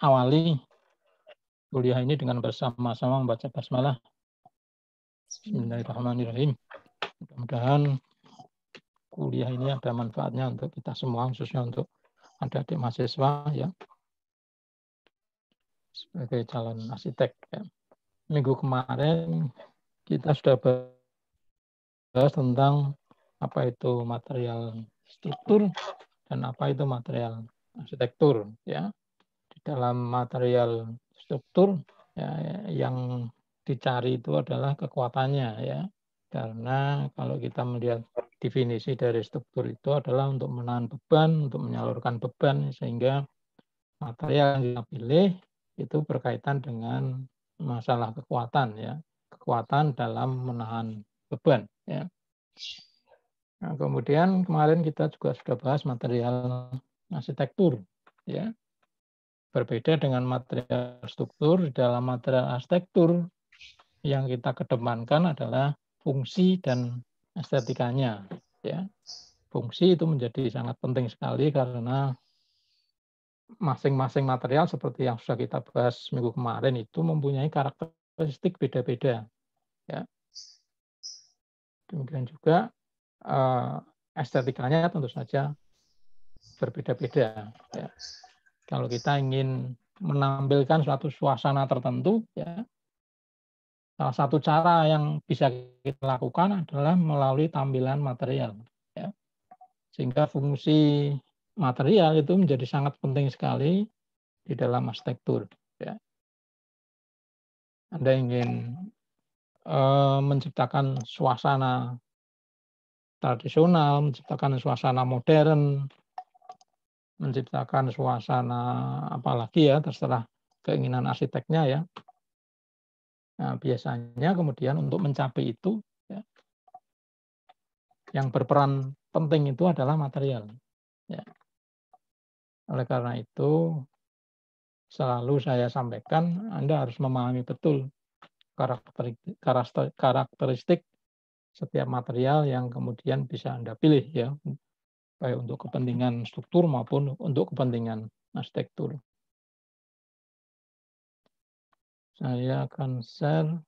awali kuliah ini dengan bersama-sama membaca basmalah. Bismillahirrahmanirrahim. Mudah-mudahan kuliah ini ada manfaatnya untuk kita semua, khususnya untuk adik-adik mahasiswa ya, sebagai calon arsitek. Ya. Minggu kemarin kita sudah bahas tentang apa itu material struktur dan apa itu material arsitektur. Ya. Di dalam material struktur ya, yang dicari itu adalah kekuatannya ya. Karena kalau kita melihat definisi dari struktur itu adalah untuk menahan beban, untuk menyalurkan beban, sehingga material yang kita pilih itu berkaitan dengan masalah kekuatan ya, kekuatan dalam menahan beban ya. Nah, kemudian kemarin kita juga sudah bahas material arsitektur ya. Berbeda dengan material struktur, di dalam material arsitektur yang kita kedepankan adalah fungsi dan estetikanya ya. Fungsi itu menjadi sangat penting sekali karena masing-masing material seperti yang sudah kita bahas minggu kemarin itu mempunyai karakteristik beda-beda ya. Demikian juga estetikanya tentu saja berbeda-beda ya. Kalau kita ingin menampilkan suatu suasana tertentu ya, salah satu cara yang bisa kita lakukan adalah melalui tampilan material ya. Sehingga fungsi material itu menjadi sangat penting sekali di dalam arsitektur ya. Anda ingin menciptakan suasana tradisional, menciptakan suasana modern, menciptakan suasana apalagi ya, terserah keinginan arsiteknya ya. Nah, biasanya kemudian untuk mencapai itu ya, yang berperan penting itu adalah material ya. Oleh karena itu selalu saya sampaikan Anda harus memahami betul karakteristik setiap material yang kemudian bisa Anda pilih ya, baik untuk kepentingan struktur maupun untuk kepentingan arsitektur. Saya akan share.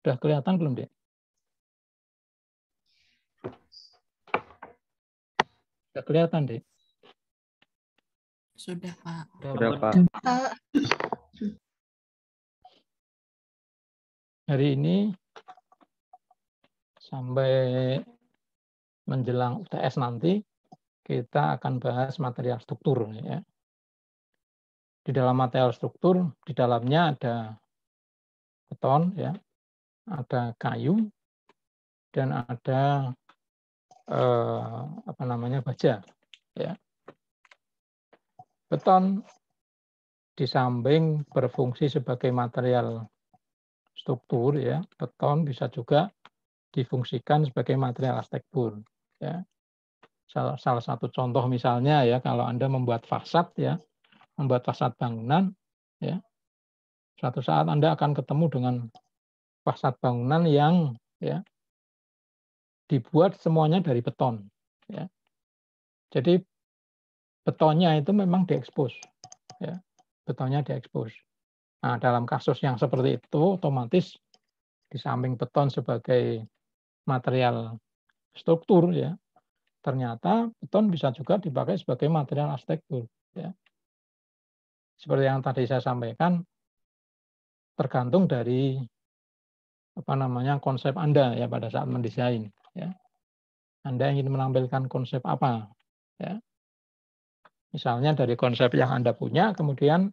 Sudah kelihatan belum, Dek? Sudah kelihatan, Dek? Sudah, Pak. Sudah, Pak. Hari ini sampai menjelang UTS nanti kita akan bahas material struktur ya. Di dalam material struktur, di dalamnya ada beton ya, ada kayu dan ada baja ya. Beton di samping berfungsi sebagai material struktur ya, beton bisa juga difungsikan sebagai material arsitektur ya. Salah satu contoh misalnya ya, kalau Anda membuat fasad ya, membuat fasad bangunan ya, suatu saat Anda akan ketemu dengan fasad bangunan yang ya dibuat semuanya dari beton ya. Jadi betonnya itu memang diekspos ya. Betonnya diekspos. Nah, dalam kasus yang seperti itu otomatis di samping beton sebagai material struktur ya, ternyata beton bisa juga dipakai sebagai material arsitektur ya. Seperti yang tadi saya sampaikan, tergantung dari konsep Anda ya pada saat mendesain ya. Anda ingin menampilkan konsep apa ya. Misalnya dari konsep yang Anda punya, kemudian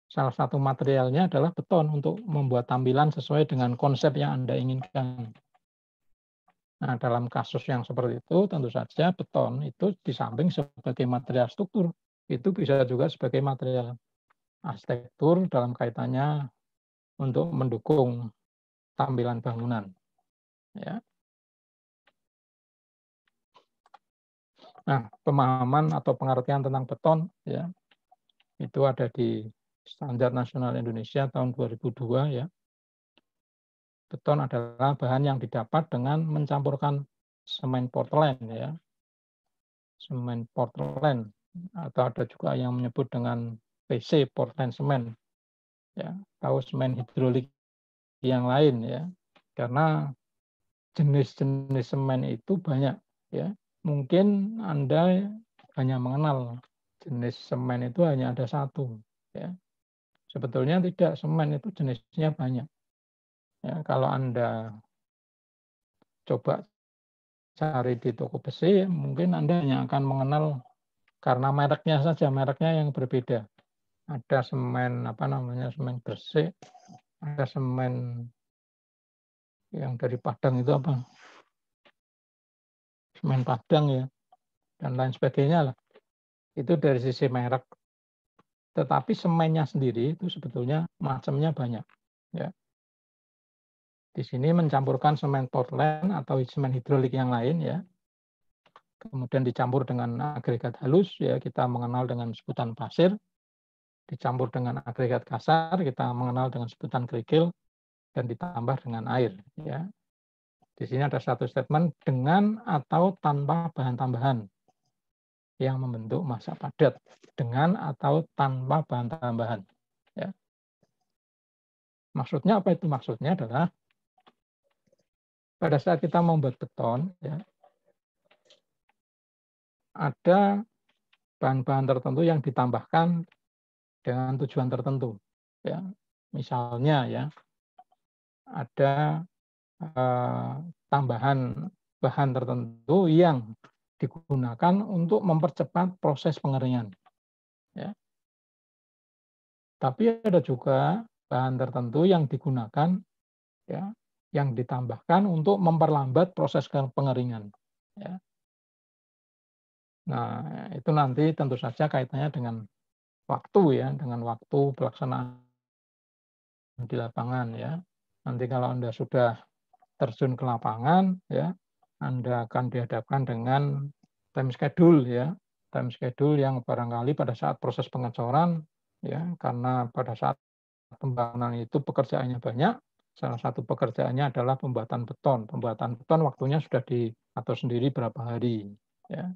salah satu materialnya adalah beton untuk membuat tampilan sesuai dengan konsep yang Anda inginkan. Nah, dalam kasus yang seperti itu, tentu saja beton itu di samping sebagai material struktur, itu bisa juga sebagai material arsitektur dalam kaitannya untuk mendukung tampilan bangunan. Ya. Nah, pemahaman atau pengertian tentang beton ya itu ada di Standar Nasional Indonesia tahun 2002 ya. Beton adalah bahan yang didapat dengan mencampurkan semen Portland ya. Semen Portland atau ada juga yang menyebut dengan PC Portland semen. Ya, tahu semen hidrolik yang lain ya. Karena jenis-jenis semen itu banyak ya. Mungkin Anda hanya mengenal jenis semen itu hanya ada satu ya. Sebetulnya tidak, semen itu jenisnya banyak. Ya, kalau Anda coba cari di toko besi, mungkin Anda hanya akan mengenal karena mereknya saja, mereknya yang berbeda. Ada semen semen Gresik, ada semen yang dari Padang itu apa? Semen Padang ya, dan lain sebagainya lah. Itu dari sisi merek. Tetapi semennya sendiri itu sebetulnya macamnya banyak. Ya. Di sini mencampurkan semen Portland atau semen hidrolik yang lain ya. Kemudian dicampur dengan agregat halus ya, kita mengenal dengan sebutan pasir. Dicampur dengan agregat kasar, kita mengenal dengan sebutan kerikil, dan ditambah dengan air ya. Di sini ada satu statement, dengan atau tanpa bahan tambahan yang membentuk massa padat, dengan atau tanpa bahan tambahan ya. Maksudnya apa itu? Maksudnya adalah pada saat kita membuat beton ya, ada bahan-bahan tertentu yang ditambahkan dengan tujuan tertentu ya. Misalnya ya, ada tambahan bahan tertentu yang digunakan untuk mempercepat proses pengeringan. Ya. Tapi ada juga bahan tertentu yang digunakan, ya, yang ditambahkan untuk memperlambat proses pengeringan. Ya. Nah, itu nanti tentu saja kaitannya dengan waktu ya, dengan waktu pelaksanaan di lapangan ya. Nanti kalau Anda sudah terjun ke lapangan ya, Anda akan dihadapkan dengan time schedule ya. Time schedule yang barangkali pada saat proses pengecoran ya, karena pada saat pembangunan itu pekerjaannya banyak, salah satu pekerjaannya adalah pembuatan beton. Pembuatan beton waktunya sudah diatur sendiri berapa hari ya.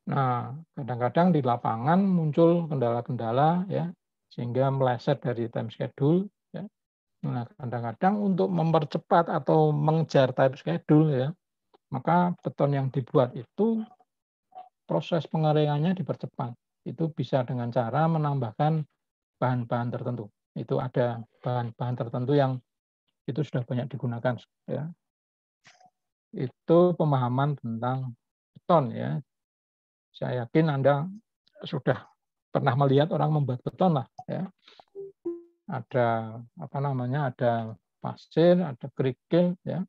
Nah, kadang-kadang di lapangan muncul kendala-kendala ya, sehingga meleset dari time schedule ya. Nah, kadang-kadang untuk mempercepat atau mengejar time schedule ya, maka beton yang dibuat itu proses pengeringannya dipercepat. Itu bisa dengan cara menambahkan bahan-bahan tertentu. Itu ada bahan-bahan tertentu yang itu sudah banyak digunakan ya. Itu pemahaman tentang beton ya. Saya yakin Anda sudah pernah melihat orang membuat beton lah ya. Ada ada pasir, ada kerikil ya,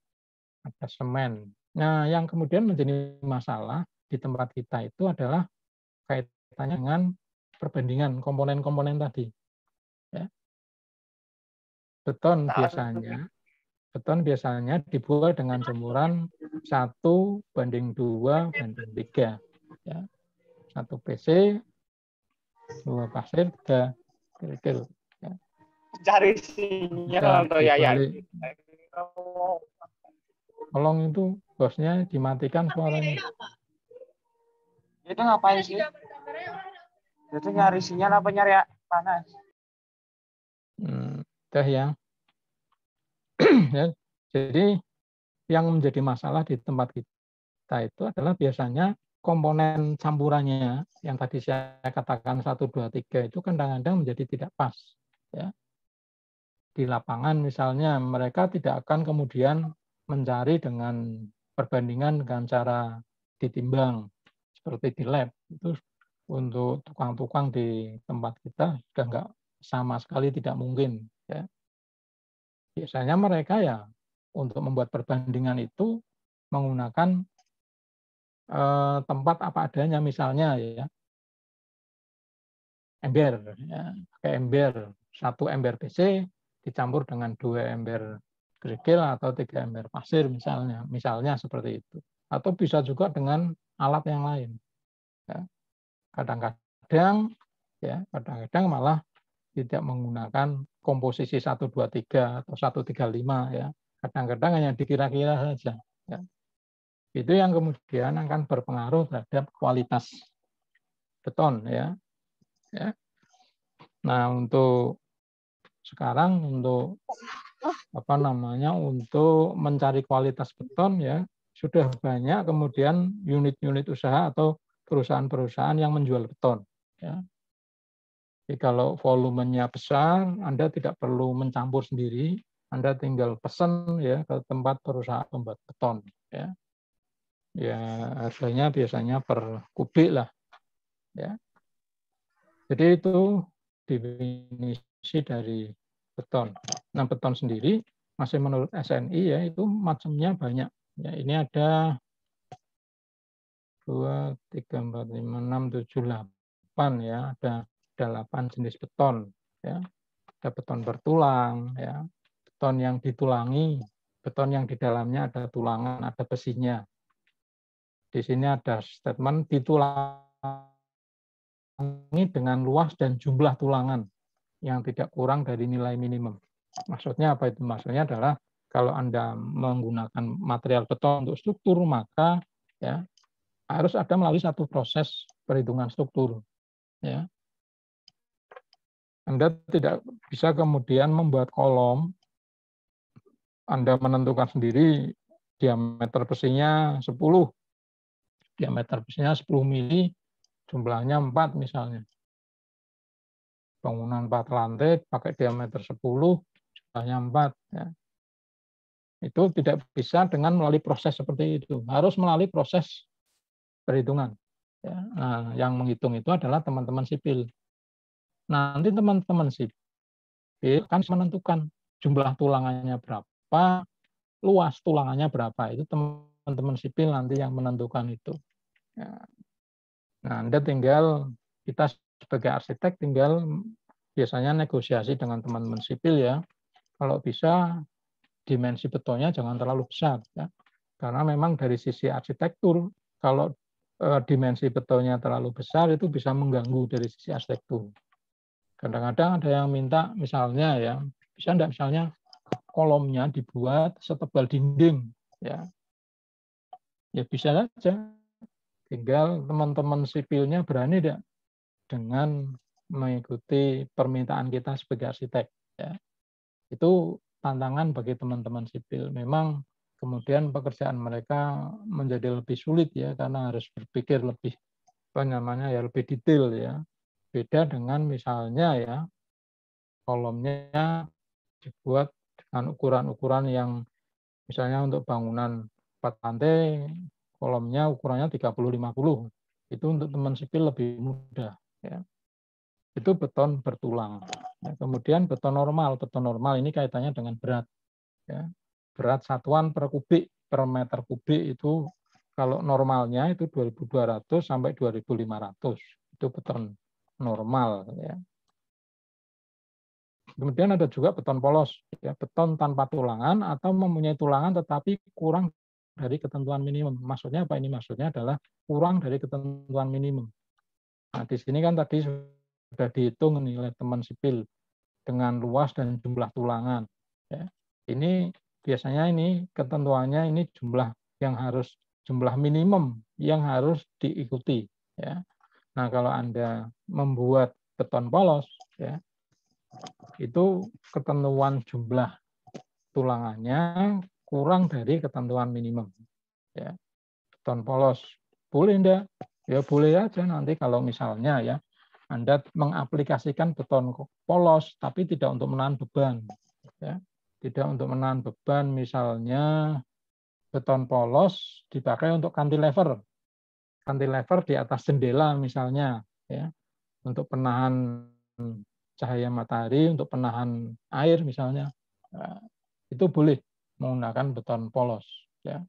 ada semen. Nah, yang kemudian menjadi masalah di tempat kita itu adalah kaitannya dengan perbandingan komponen-komponen tadi. Ya. Beton biasanya dibuat dengan jemuran 1:2:3. Ya. 1 PC, 2 pasir, 3 kerikil. Ya. Cari sinyal atau ya. Tolong itu bosnya dimatikan suaranya. Itu ngapain sih? Itu nyari sinyal apa nyari panas? Udah ya. Ya. Jadi yang menjadi masalah di tempat kita itu adalah biasanya komponen campurannya yang tadi saya katakan 1, 2, 3 itu kadang-kadang menjadi tidak pas. Ya. Di lapangan misalnya mereka tidak akan kemudian mencari dengan perbandingan dengan cara ditimbang seperti di lab. Itu untuk tukang-tukang di tempat kita sudah nggak, sama sekali tidak mungkin. Ya. Biasanya mereka ya untuk membuat perbandingan itu menggunakan tempat apa adanya misalnya ya. ember, ya, pakai ember, 1 ember PC dicampur dengan 2 ember kerikil atau 3 ember pasir misalnya seperti itu. Atau bisa juga dengan alat yang lain. Ya. Kadang-kadang malah tidak menggunakan komposisi 1, 2, 3 atau 1, 3, 5 ya. Kadang-kadang hanya dikira-kira saja. Ya. Itu yang kemudian akan berpengaruh terhadap kualitas beton ya. Ya. Nah, untuk sekarang untuk untuk mencari kualitas beton ya sudah banyak kemudian unit-unit usaha atau perusahaan-perusahaan yang menjual beton ya. Jadi kalau volumenya besar, Anda tidak perlu mencampur sendiri, Anda tinggal pesan ya ke tempat perusahaan pembuat beton ya. Ya harganya biasanya per kubik lah ya. Jadi itu definisi dari beton. Nah, beton sendiri masih menurut SNI ya itu macamnya banyak. Ya, ini ada 2, 3, 4, 5, 6, 7, 8 ya, ada 8 jenis beton ya. Ada beton bertulang ya, beton yang ditulangi, beton yang di dalamnya ada tulangan, ada besinya. Di sini ada statement ditulangi dengan luas dan jumlah tulangan yang tidak kurang dari nilai minimum. Maksudnya apa itu? Maksudnya adalah kalau Anda menggunakan material beton untuk struktur, maka ya harus ada melalui satu proses perhitungan struktur. Ya. Anda tidak bisa kemudian membuat kolom, Anda menentukan sendiri diameter besinya 10, diameter besinya 10 mili, jumlahnya 4 misalnya. Bangunan 4 lantai pakai diameter 10, jumlahnya 4. Ya. Itu tidak bisa dengan melalui proses seperti itu. Harus melalui proses perhitungan. Ya. Nah, yang menghitung itu adalah teman-teman sipil. Nanti teman-teman sipil kan menentukan jumlah tulangannya berapa, luas tulangannya berapa. Itu teman-teman sipil nanti yang menentukan itu. Ya. Nah, kita sebagai arsitek tinggal biasanya negosiasi dengan teman-teman sipil ya. Kalau bisa dimensi betonnya jangan terlalu besar ya. Karena memang dari sisi arsitektur kalau dimensi betonnya terlalu besar itu bisa mengganggu dari sisi arsitektur. Kadang-kadang ada yang minta misalnya ya, bisa enggak misalnya kolomnya dibuat setebal dinding ya. Ya bisa saja. Tinggal teman-teman sipilnya berani tidak dengan mengikuti permintaan kita sebagai arsitek. Ya. Itu tantangan bagi teman-teman sipil. Memang kemudian pekerjaan mereka menjadi lebih sulit ya karena harus berpikir lebih lebih detail ya. Beda dengan misalnya ya kolomnya dibuat dengan ukuran-ukuran yang misalnya untuk bangunan 4 lantai kolomnya ukurannya 30-50. Itu untuk teman sipil lebih mudah ya. Itu beton bertulang. Ya, kemudian beton normal ini kaitannya dengan berat. Ya. Berat satuan per kubik per meter kubik itu kalau normalnya itu 2.200 sampai 2.500. Itu beton normal ya. Kemudian ada juga beton polos, ya, beton tanpa tulangan atau mempunyai tulangan tetapi kurang dari ketentuan minimum. Maksudnya apa ini? Maksudnya adalah kurang dari ketentuan minimum. Nah, di sini kan tadi sudah dihitung nih oleh teman sipil dengan luas dan jumlah tulangan. Ya. Ini biasanya ini ketentuannya ini jumlah minimum yang harus diikuti. Ya. Nah, kalau Anda membuat beton polos, ya, itu ketentuan jumlah tulangannya kurang dari ketentuan minimum. Ya. Beton polos boleh enggak? Ya boleh aja nanti kalau misalnya ya Anda mengaplikasikan beton polos tapi tidak untuk menahan beban. Ya. Tidak untuk menahan beban misalnya beton polos dipakai untuk cantilever. Cantilever di atas jendela misalnya ya. Untuk penahan cahaya matahari, untuk penahan air misalnya, itu boleh menggunakan beton polos. Ya.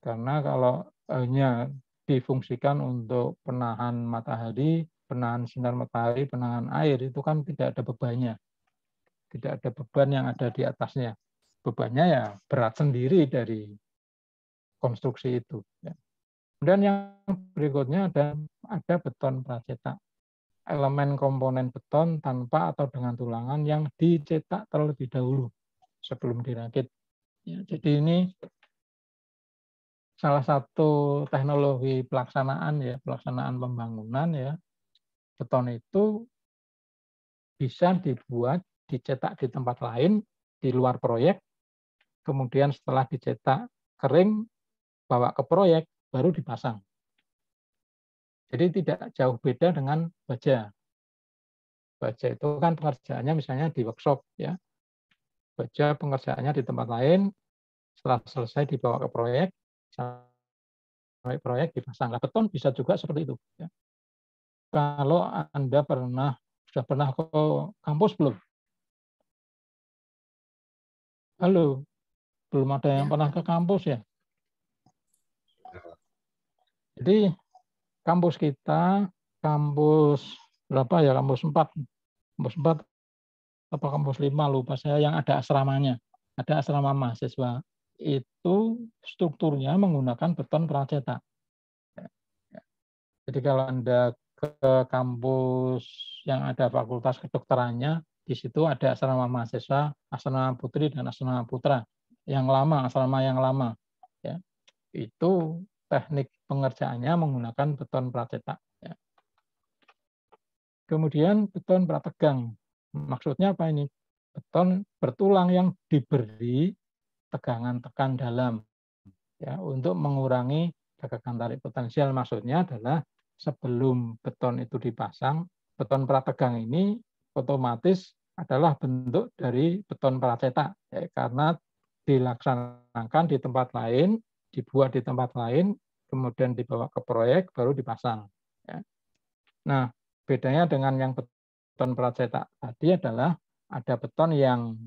Karena kalau hanya difungsikan untuk penahan matahari, penahan sinar matahari, penahan air, itu kan tidak ada bebannya. Tidak ada beban yang ada di atasnya. Bebannya ya berat sendiri dari konstruksi itu. Dan yang berikutnya ada beton pracetak. Elemen komponen beton tanpa atau dengan tulangan yang dicetak terlebih dahulu sebelum dirakit. Jadi ini salah satu teknologi pelaksanaan pembangunan ya. Beton itu bisa dicetak di tempat lain di luar proyek, kemudian setelah dicetak kering bawa ke proyek baru dipasang. Jadi tidak jauh beda dengan baja. Baja itu kan pengerjaannya misalnya di workshop ya. Baja pengerjaannya di tempat lain, setelah selesai dibawa ke proyek, sampai proyek dipasang. Nah, beton bisa juga seperti itu. Ya. Kalau Anda sudah pernah ke kampus belum? Halo, belum ada yang pernah ke kampus ya? Jadi kampus kita, kampus berapa ya? Kampus 4 apa kampus 5 lupa saya, yang ada asramanya. Ada asrama mahasiswa. Itu strukturnya menggunakan beton pracetak. Jadi kalau Anda ke kampus yang ada fakultas kedokterannya, di situ ada asrama mahasiswa, asrama putri dan asrama putra. Yang lama, asrama yang lama. Ya. Itu teknik pengerjaannya menggunakan beton pracetak. Ya. Kemudian beton prategang. Maksudnya apa ini? Beton bertulang yang diberi tegangan tekan dalam. Ya, untuk mengurangi tegangan tarik potensial. Maksudnya adalah sebelum beton itu dipasang, beton prategang ini otomatis adalah bentuk dari beton pracetak, ya, karena dilaksanakan di tempat lain, dibuat di tempat lain, kemudian dibawa ke proyek, baru dipasang. Ya. Nah, bedanya dengan yang beton pracetak tadi adalah ada beton yang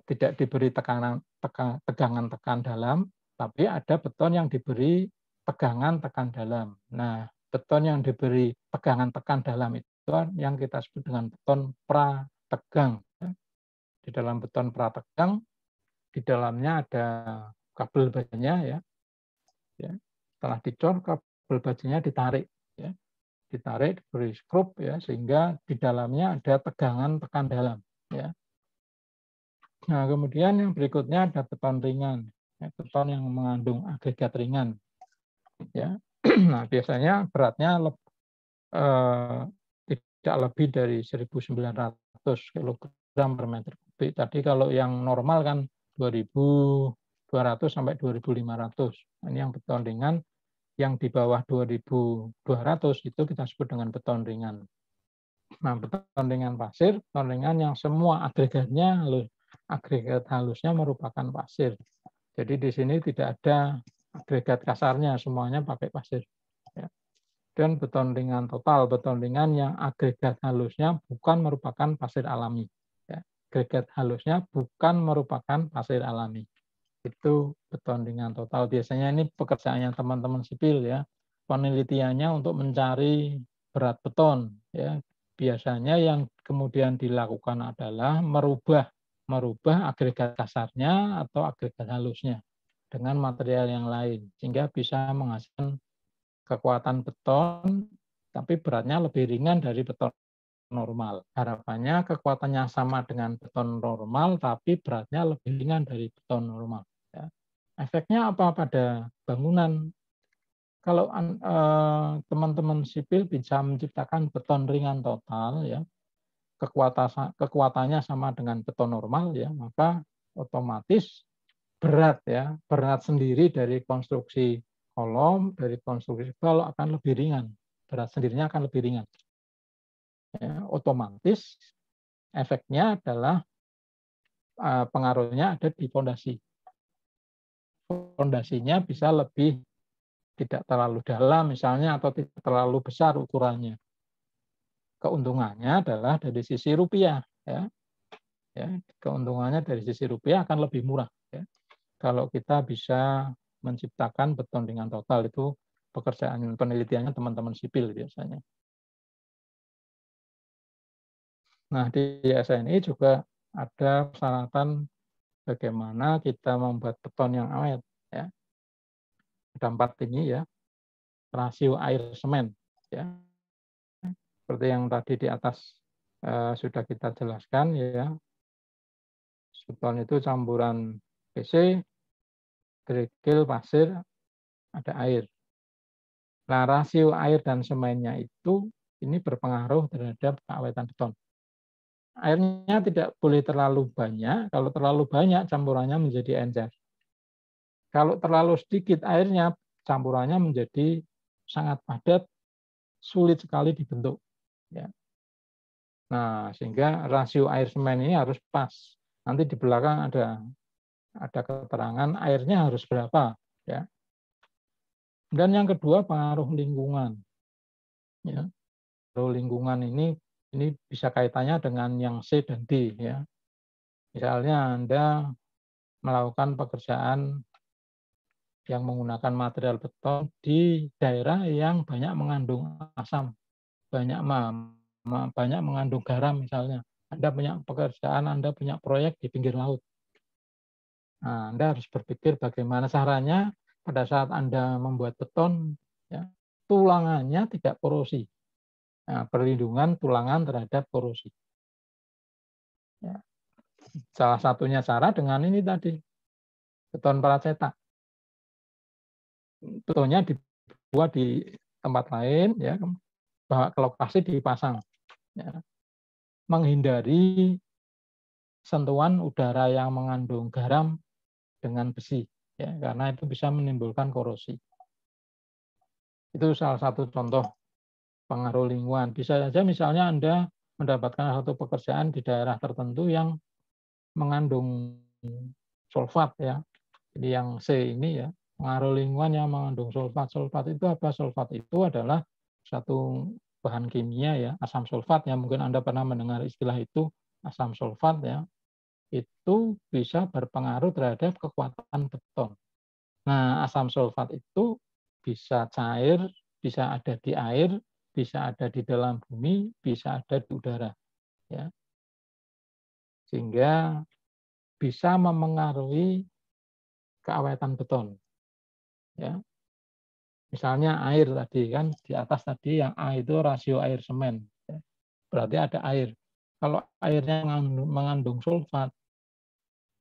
tidak diberi tegangan tekan dalam, tapi ada beton yang diberi tegangan tekan dalam. Nah, beton yang diberi tegangan tekan dalam itu yang kita sebut dengan beton prategang. Di dalam beton prategang, di dalamnya ada kabel bajanya, ya. Setelah dicor, kabel bajanya ditarik, ya. Ditarik, diberi skrup, ya, sehingga di dalamnya ada tegangan tekan dalam, ya. Nah, kemudian yang berikutnya ada beton ringan, ya, beton yang mengandung agregat ringan. Ya. Nah, biasanya beratnya tidak lebih dari 1.900 kg per meter kubik. Tadi kalau yang normal kan 2.200 sampai 2.500. Ini yang beton ringan. Yang di bawah 2.200 itu kita sebut dengan beton ringan. Nah, beton ringan pasir, beton ringan yang semua agregatnya agregat halusnya merupakan pasir. Jadi di sini tidak ada agregat kasarnya, semuanya pakai pasir. Ya. Dan beton ringan total, beton ringan yang agregat halusnya bukan merupakan pasir alami. Ya. Agregat halusnya bukan merupakan pasir alami. Itu beton ringan total. Biasanya ini pekerjaannya teman-teman sipil ya. Penelitiannya untuk mencari berat beton. Ya. Biasanya yang kemudian dilakukan adalah merubah agregat kasarnya atau agregat halusnya dengan material yang lain sehingga bisa menghasilkan kekuatan beton tapi beratnya lebih ringan dari beton normal. Harapannya kekuatannya sama dengan beton normal tapi beratnya lebih ringan dari beton normal. Ya. Efeknya apa pada bangunan? Kalau teman-teman sipil bisa menciptakan beton ringan total, ya, kekuatannya sama dengan beton normal, ya, maka otomatis berat sendiri dari konstruksi kolom, dari konstruksi bal akan lebih ringan, berat sendirinya akan lebih ringan. Ya, otomatis efeknya adalah pengaruhnya ada di fondasi. Fondasinya bisa lebih tidak terlalu dalam misalnya atau tidak terlalu besar ukurannya. Keuntungannya adalah dari sisi rupiah, ya. Ya, keuntungannya dari sisi rupiah akan lebih murah, ya. Kalau kita bisa menciptakan beton ringan total itu pekerjaan penelitiannya teman-teman sipil biasanya. Nah, di SNI juga ada persyaratan bagaimana kita membuat beton yang awet. Ya. Ada 4 ini ya, rasio air semen. Ya. Seperti yang tadi di atas sudah kita jelaskan ya. Beton itu campuran PC, kerikil, pasir, ada air. Nah, rasio air dan semennya itu ini berpengaruh terhadap keawetan beton. Airnya tidak boleh terlalu banyak, kalau terlalu banyak campurannya menjadi encer. Kalau terlalu sedikit airnya, campurannya menjadi sangat padat, sulit sekali dibentuk. Ya. Nah, sehingga rasio air semen ini harus pas. Nanti di belakang ada keterangan airnya harus berapa. Ya. Dan yang kedua pengaruh lingkungan. Ya. Pengaruh lingkungan ini bisa kaitannya dengan yang C dan D. Ya. Misalnya Anda melakukan pekerjaan yang menggunakan material beton di daerah yang banyak mengandung asam, banyak mengandung garam misalnya. Anda punya pekerjaan, Anda punya proyek di pinggir laut. Nah, Anda harus berpikir bagaimana caranya pada saat Anda membuat beton, ya, tulangannya tidak korosi. Nah, perlindungan tulangan terhadap korosi. Ya. Salah satunya cara dengan ini tadi, beton para cetak. Betonnya dibuat di tempat lain, ya, bawa ke lokasi dipasang. Ya. Menghindari sentuhan udara yang mengandung garam dengan besi, ya, karena itu bisa menimbulkan korosi. Itu salah satu contoh pengaruh lingkungan. Bisa saja misalnya Anda mendapatkan satu pekerjaan di daerah tertentu yang mengandung sulfat, ya. Jadi yang C ini ya, pengaruh lingkungan yang mengandung sulfat. Sulfat itu apa? Sulfat itu adalah satu bahan kimia ya, asam sulfat ya, mungkin Anda pernah mendengar istilah itu, asam sulfat ya. Itu bisa berpengaruh terhadap kekuatan beton. Nah, asam sulfat itu bisa cair, bisa ada di air, bisa ada di dalam bumi, bisa ada di udara. Ya. Sehingga bisa memengaruhi keawetan beton. Ya. Misalnya air tadi kan, di atas tadi yang A itu rasio air semen. Ya. Berarti ada air. Kalau airnya mengandung sulfat,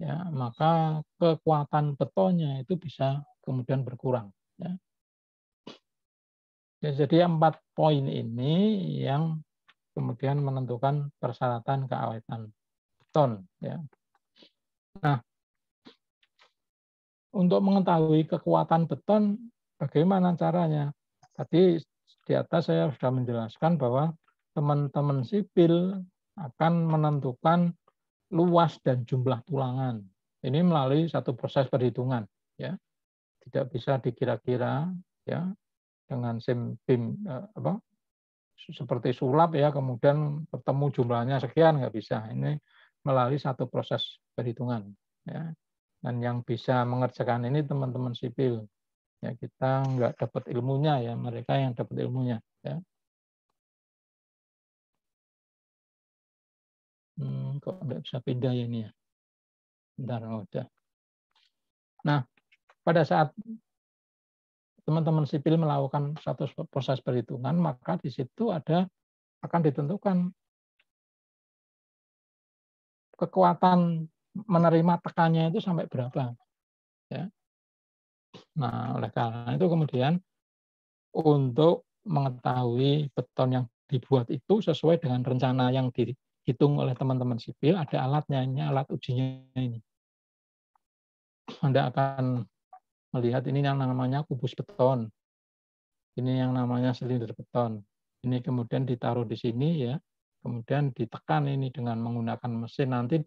ya, maka kekuatan betonnya itu bisa kemudian berkurang. Ya. Jadi 4 poin ini yang kemudian menentukan persyaratan keawetan beton. Ya. Nah, untuk mengetahui kekuatan beton, bagaimana caranya? Tadi di atas saya sudah menjelaskan bahwa teman-teman sipil akan menentukan luas dan jumlah tulangan. Ini melalui satu proses perhitungan, ya. Tidak bisa dikira-kira, ya, dengan SIM-BIM seperti sulap ya, kemudian ketemu jumlahnya sekian, nggak bisa. Ini melalui satu proses perhitungan, ya. Dan yang bisa mengerjakan ini teman-teman sipil. Ya, kita nggak dapat ilmunya ya, mereka yang dapat ilmunya. Ya. Kok nggak bisa pindah ya ini ya? Bentar, udah. Nah, pada saat teman-teman sipil melakukan satu proses perhitungan, maka di situ akan ditentukan kekuatan menerima tekannya itu sampai berapa. Ya. Nah, oleh karena itu kemudian untuk mengetahui beton yang dibuat itu sesuai dengan rencana yang dihitung oleh teman-teman sipil, ada alatnya, ini alat ujinya ini. Anda akan melihat ini yang namanya kubus beton. Ini yang namanya silinder beton. Ini kemudian ditaruh di sini ya. Kemudian ditekan ini dengan menggunakan mesin. Nanti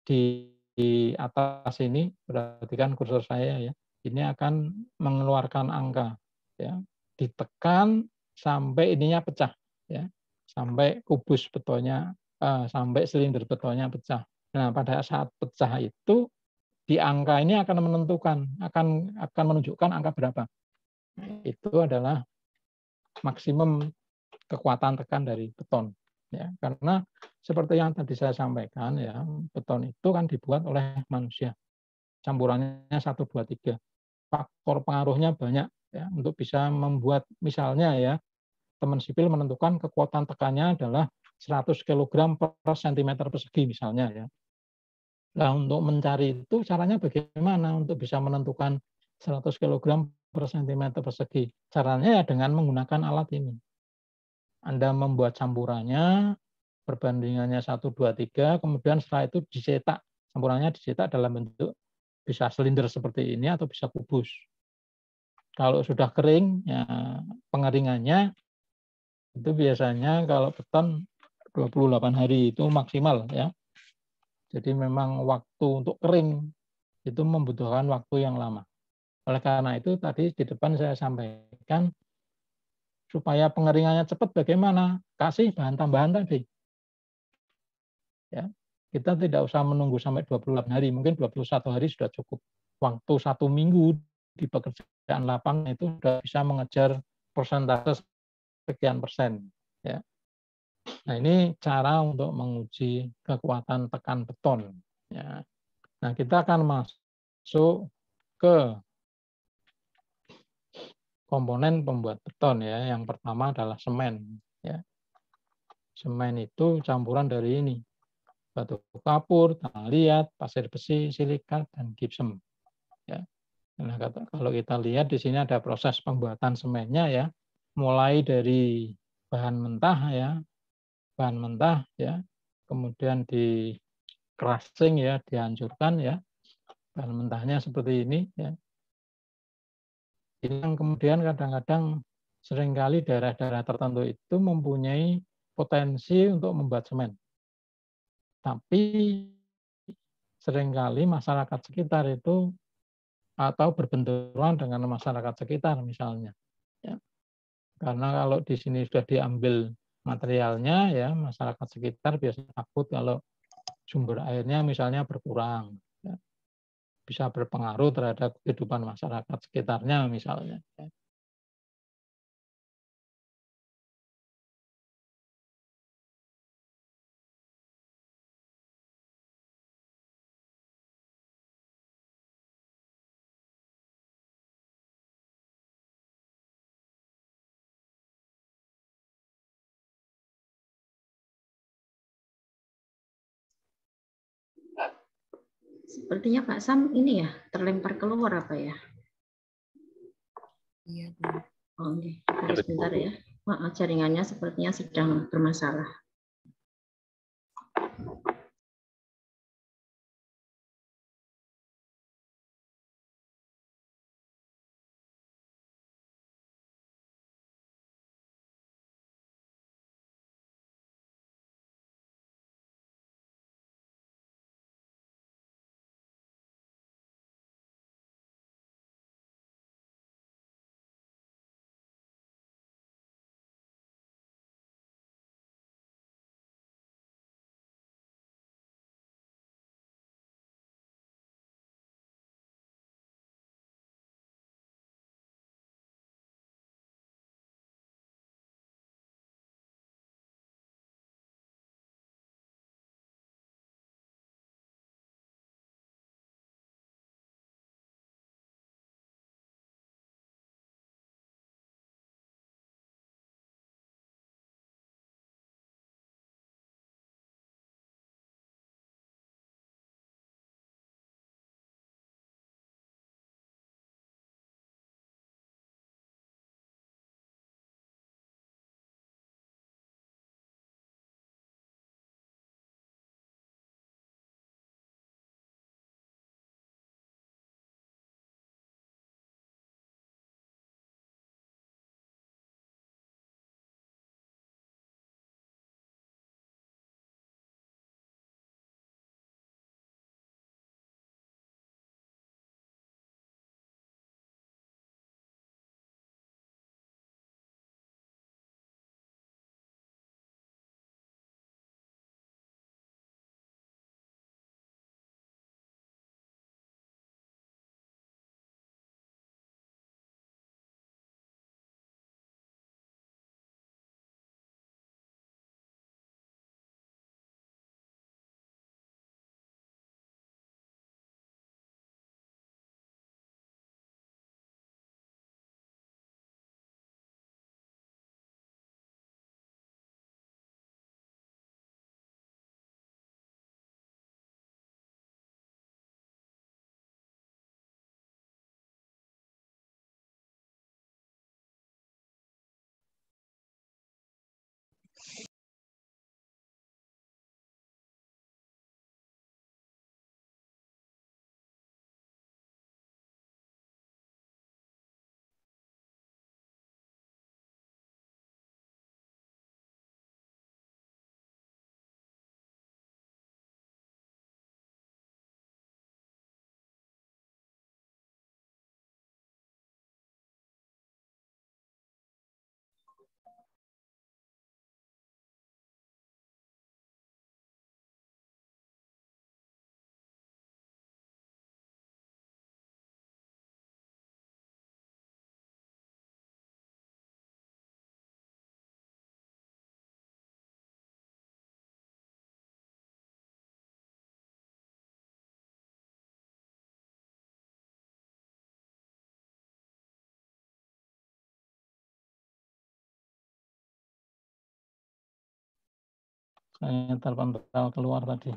di atas ini, perhatikan kursor saya ya. Ini akan mengeluarkan angka ya. Ditekan sampai ininya pecah ya. Sampai kubus betonnya sampai silinder betonnya pecah. Nah, pada saat pecah itu di angka ini akan menentukan, akan menunjukkan angka berapa. itu adalah maksimum kekuatan tekan dari beton. Ya, karena seperti yang tadi saya sampaikan, ya, beton itu kan dibuat oleh manusia. Campurannya 1, 2, 3. Faktor pengaruhnya banyak ya untuk bisa membuat, misalnya ya, teman sipil menentukan kekuatan tekannya adalah 100 kg per cm persegi misalnya ya. Nah, untuk mencari itu caranya bagaimana untuk bisa menentukan 100 kg per cm persegi? Caranya ya dengan menggunakan alat ini. Anda membuat campurannya, perbandingannya 1, 2, 3, kemudian setelah itu dicetak. Campurannya dicetak dalam bentuk bisa silinder seperti ini atau bisa kubus. Kalau sudah kering, ya, pengeringannya itu biasanya kalau beton 28 hari itu maksimal ya. Jadi memang waktu untuk kering itu membutuhkan waktu yang lama. Oleh karena itu tadi di depan saya sampaikan supaya pengeringannya cepat bagaimana? Kasih bahan tambahan tadi. Ya. Kita tidak usah menunggu sampai 28 hari, mungkin 21 hari sudah cukup. Waktu 1 minggu di pekerjaan lapangan itu sudah bisa mengejar persentase sekian persen. Ya. Nah, ini cara untuk menguji kekuatan tekan beton. Ya. Nah, kita akan masuk ke komponen pembuat beton ya. Yang pertama adalah semen. Ya. Semen itu campuran dari ini: batu kapur, tanah liat, pasir besi, silikat, dan gypsum. Ya. Nah, kalau kita lihat di sini ada proses pembuatan semennya ya, mulai dari bahan mentah ya, kemudian di crushing ya, dihancurkan ya, bahan mentahnya seperti ini ya. Ini yang kemudian kadang-kadang seringkali daerah-daerah tertentu itu mempunyai potensi untuk membuat semen. Tapi seringkali masyarakat sekitar itu atau berbenturan dengan masyarakat sekitar misalnya. Ya. Karena kalau di sini sudah diambil materialnya ya, masyarakat sekitar biasanya takut kalau sumber airnya misalnya berkurang. Ya. Bisa berpengaruh terhadap kehidupan masyarakat sekitarnya misalnya. Ya. Sepertinya Pak Sam ini ya terlempar keluar apa ya? Iya. Oh, okay. Tunggu sebentar ya. Jaringannya sepertinya sedang bermasalah. Saya terpental keluar tadi.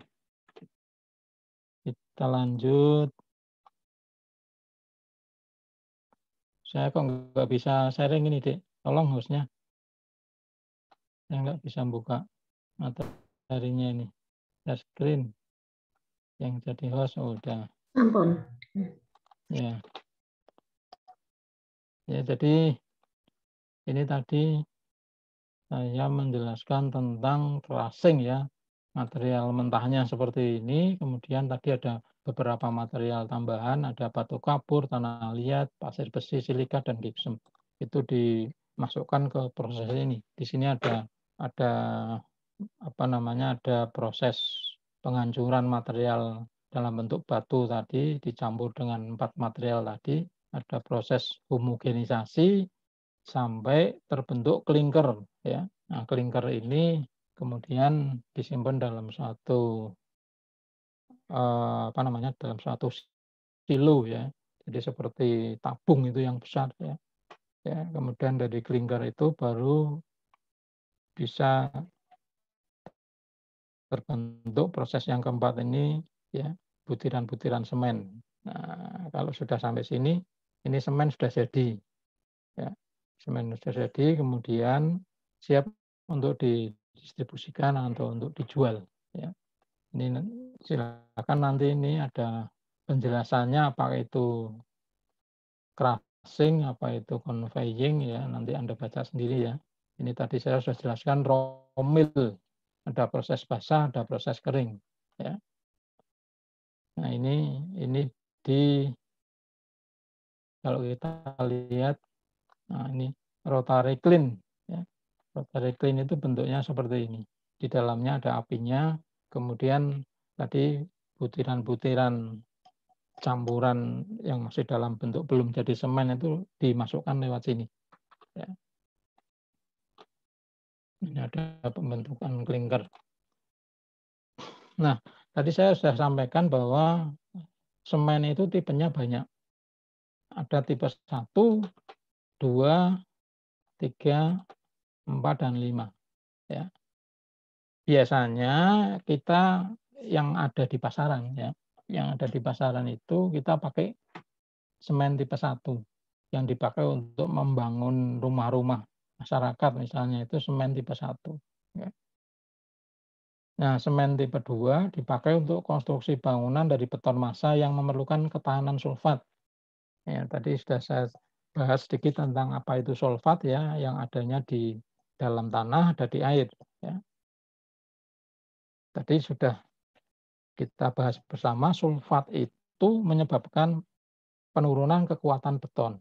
Kita lanjut. Saya kok nggak bisa sharing ini, Dek. Tolong hostnya. Saya nggak bisa buka materinya ini. Share screen. Yang jadi host, udah. Ampun. Ya. Ya, jadi ini tadi saya menjelaskan tentang tracing ya. Material mentahnya seperti ini, kemudian tadi ada beberapa material tambahan, ada batu kapur, tanah liat, pasir besi, silika, dan gipsum. Itu dimasukkan ke proses ini. Di sini ada apa namanya, ada proses penghancuran material dalam bentuk batu tadi dicampur dengan 4 material tadi, ada proses homogenisasi sampai terbentuk klinker ya. Nah, klinker ini kemudian disimpan dalam suatu apa namanya, dalam suatu silo ya. Jadi seperti tabung itu yang besar ya. Ya, kemudian dari klinker itu baru bisa terbentuk proses yang keempat ini ya, butiran-butiran semen. Nah, kalau sudah sampai sini, ini semen sudah jadi. Ya, semen sudah jadi, kemudian siap untuk didistribusikan atau untuk dijual. Ya. Ini silakan nanti ini ada penjelasannya, apakah itu crushing, apa itu conveying ya, nanti Anda baca sendiri ya. Ini tadi saya sudah jelaskan raw mill, ada proses basah, ada proses kering ya. Nah, ini di kalau kita lihat, nah ini rotary kiln ya. Rotary kiln itu bentuknya seperti ini. Di dalamnya ada apinya, kemudian tadi butiran-butiran campuran yang masih dalam bentuk belum jadi semen itu dimasukkan lewat sini. Ya. Ini ada pembentukan klinker. Nah, tadi saya sudah sampaikan bahwa semen itu tipenya banyak. Ada tipe 1, 2, 3, 4, dan 5. Ya. Biasanya kita yang ada di pasaran ya. Yang ada di pasaran itu kita pakai semen tipe 1 yang dipakai untuk membangun rumah-rumah masyarakat misalnya, itu semen tipe 1. Ya. Nah, semen tipe 2 dipakai untuk konstruksi bangunan dari beton massa yang memerlukan ketahanan sulfat. Ya, tadi sudah saya bahas sedikit tentang apa itu sulfat ya, yang adanya di dalam tanah, ada di air. Ya. Tadi sudah kita bahas bersama, sulfat itu menyebabkan penurunan kekuatan beton.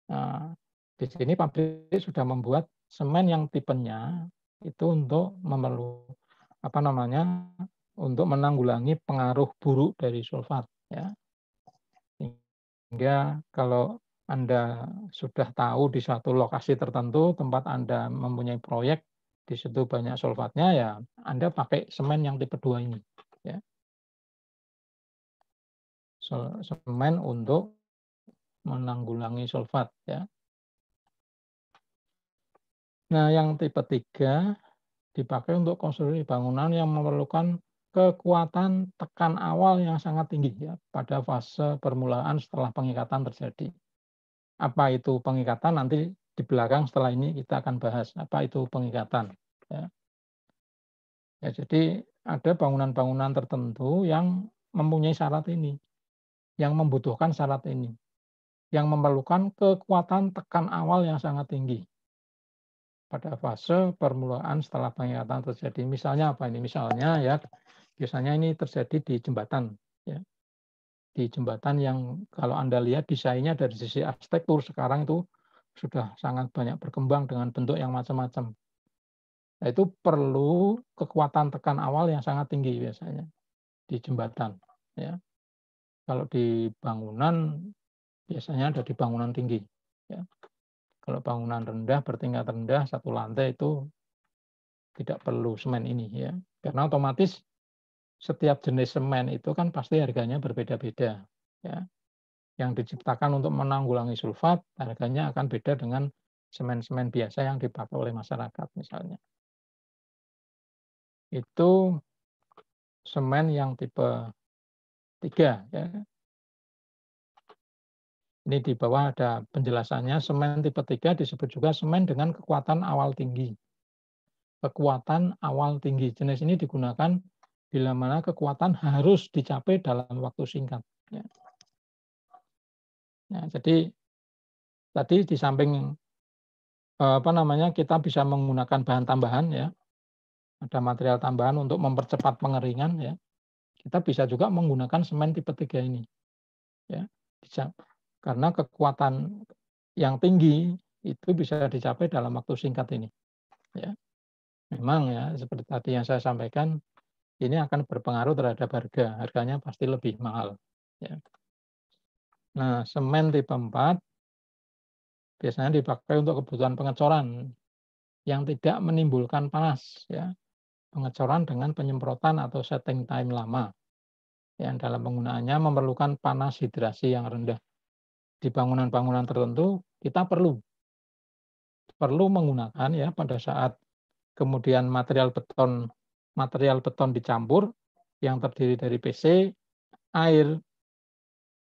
Nah, di sini pabrik sudah membuat semen yang tipenya itu untuk apa namanya, untuk menanggulangi pengaruh buruk dari sulfat ya. Sehingga kalau Anda sudah tahu di suatu lokasi tertentu tempat Anda mempunyai proyek di situ banyak sulfatnya, ya Anda pakai semen yang tipe 2 ini ya. Semen untuk menanggulangi sulfat ya. Nah, yang tipe 3 dipakai untuk konstruksi bangunan yang memerlukan kekuatan tekan awal yang sangat tinggi ya pada fase permulaan setelah pengikatan terjadi. Apa itu pengikatan? Nanti di belakang setelah ini kita akan bahas apa itu pengikatan. Ya. Ya, jadi ada bangunan-bangunan tertentu yang mempunyai syarat ini, yang membutuhkan syarat ini, yang memerlukan kekuatan tekan awal yang sangat tinggi pada fase permulaan setelah pengikatan terjadi. Misalnya apa ini? Misalnya ya, biasanya ini terjadi di jembatan. Ya. Di jembatan yang kalau Anda lihat desainnya dari sisi arsitektur sekarang itu sudah sangat banyak berkembang dengan bentuk yang macam-macam. Nah, itu perlu kekuatan tekan awal yang sangat tinggi biasanya di jembatan. Ya. Kalau di bangunan biasanya ada di bangunan tinggi. Ya. Kalau bangunan rendah bertingkat rendah satu lantai itu tidak perlu semen ini ya, karena otomatis setiap jenis semen itu kan pasti harganya berbeda-beda. Ya. Yang diciptakan untuk menanggulangi sulfat harganya akan beda dengan semen-semen biasa yang dipakai oleh masyarakat misalnya. itu semen yang tipe 3 ya. Ini di bawah ada penjelasannya, semen tipe 3 disebut juga semen dengan kekuatan awal tinggi. Kekuatan awal tinggi. Jenis ini digunakan bila mana kekuatan harus dicapai dalam waktu singkat. Ya. Ya, jadi tadi di samping kita bisa menggunakan bahan tambahan ya. Ada material tambahan untuk mempercepat pengeringan ya. Kita bisa juga menggunakan semen tipe 3 ini. Ya, bisa. Karena kekuatan yang tinggi itu bisa dicapai dalam waktu singkat ini. Ya. Memang ya seperti tadi yang saya sampaikan, ini akan berpengaruh terhadap harga. Harganya pasti lebih mahal. Ya. Nah, semen tipe 4 biasanya dipakai untuk kebutuhan pengecoran yang tidak menimbulkan panas. Ya. Pengecoran dengan penyemprotan atau setting time lama. Yang dalam penggunaannya memerlukan panas hidrasi yang rendah. Di bangunan-bangunan tertentu kita perlu menggunakan ya pada saat kemudian material beton dicampur yang terdiri dari PC, air,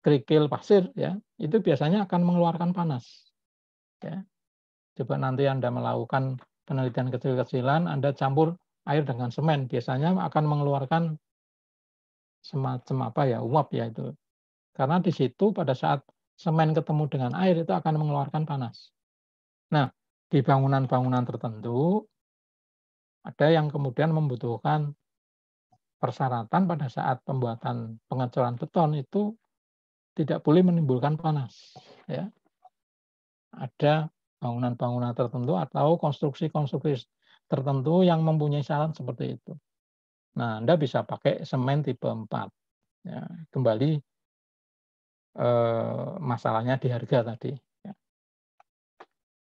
kerikil, pasir ya, itu biasanya akan mengeluarkan panas. Ya. Coba nanti Anda melakukan penelitian kecil-kecilan, Anda campur air dengan semen, biasanya akan mengeluarkan semacam uap ya itu. Karena di situ pada saat semen ketemu dengan air itu akan mengeluarkan panas. Nah, di bangunan-bangunan tertentu ada yang kemudian membutuhkan persyaratan pada saat pembuatan pengecoran beton itu tidak boleh menimbulkan panas. Ya. Ada bangunan-bangunan tertentu atau konstruksi-konstruksi tertentu yang mempunyai syarat seperti itu. Nah, Anda bisa pakai semen tipe 4. Ya, kembali masalahnya di harga tadi. Ya.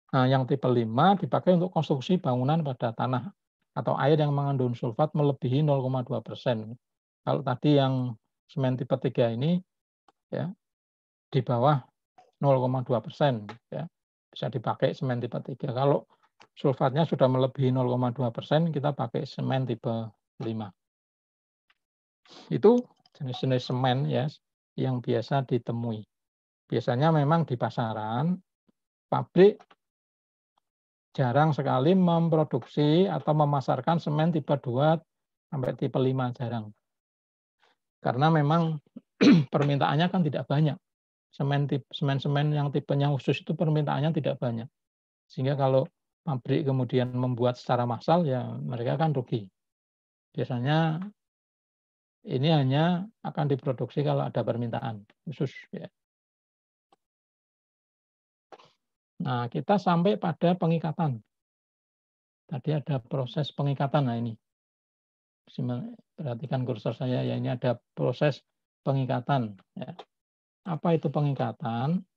Nah, yang tipe 5 dipakai untuk konstruksi bangunan pada tanah atau air yang mengandung sulfat melebihi 0,2%. Kalau tadi yang semen tipe 3 ini ya di bawah 0,2%. Ya. Bisa dipakai semen tipe 3. Kalau sulfatnya sudah melebihi 0,2%, kita pakai semen tipe 5. Itu jenis-jenis semen ya yang biasa ditemui. Biasanya memang di pasaran, pabrik jarang sekali memproduksi atau memasarkan semen tipe 2 sampai tipe 5 jarang. Karena memang permintaannya kan tidak banyak. Semen-semen yang tipenya khusus itu permintaannya tidak banyak. Sehingga kalau pabrik kemudian membuat secara massal ya mereka kan rugi. Biasanya ini hanya akan diproduksi kalau ada permintaan khusus ya. Nah, kita sampai pada pengikatan. Tadi ada proses pengikatan. Nah, ini. Perhatikan kursor saya ya, ini ada proses pengikatan ya. Apa itu pengikatan?